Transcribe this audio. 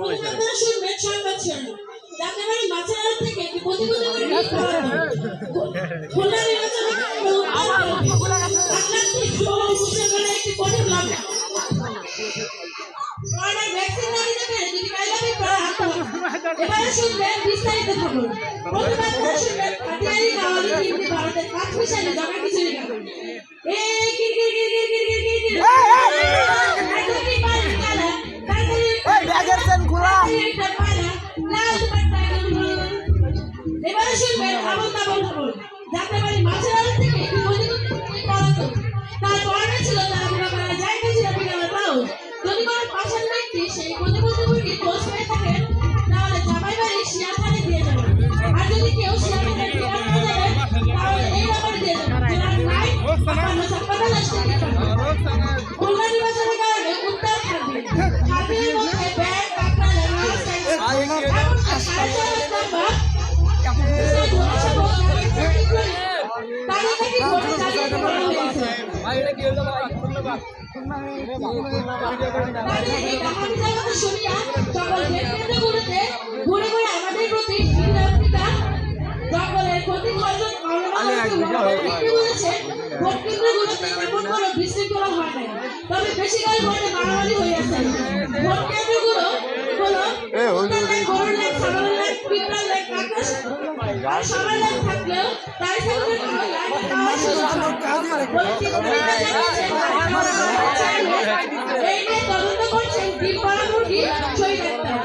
আপনারা শুনবেন সংবাদ শিরোনাম। যাত্রাবাড়ী মাছের আড়ত থেকে একটি প্রতিবেদন খুলনা নির্বাচন একটি কঠিন লড়াই। করোনার ভ্যাকসিন না নিতে পেরে যদি কাইলামি করা এবারে শুনবেন বিস্তারিত খবর। প্রতিবাদ শুনবেন হাতিয়ারি কাওয়ালি হিন্দি ভারতের 5 মিশালি জগা খিচুড়ি গান। এই কিরকির কিরকির কিরকির কিরকির একদমই পারি কালা কাইতারি এই ব্যাগেরছেন খোলা এটা পালা লাল দুপাট্টা এবারে শুনবেন আবল তাবল খবর। যাত্রাবাড়ী মাছের আড়ত থেকে একটি প্রতিবেদন পলাতক। তার বর্ণনা ছিল তারা বিভাগের জায়গা ছিল বিকালের পাও। যদি কোনো পাষাণ ব্যক্তি সেই প্রতিবন্ধীকে দোষ পেয়ে থাকেন তাহলে জামাই বাড়ি শিয়াখানে দিয়ে যাবেন। আর যদি কেউ শিয়াখানে বিকাল না যাবেন তাহলে এই নাম্বার দিয়ে যাবেন। জেলার নাই আপনার সপ্তাহে আসতে খুলনা নির্বাচনের কারণে উত্তাপ থাকবে। খাদ্যের মধ্যে ব্যাগ কাঁকড়া লেমন তবে বেশিরভাগ ভোটে মারামারি হয়ে আছে। ভোট কেন্দ্রগুলো সবাই লাইন থাকলেও তাই এই নিয়ে তদন্ত করছেন ডিম পাড়া মুরগি শহীদ আক্তার।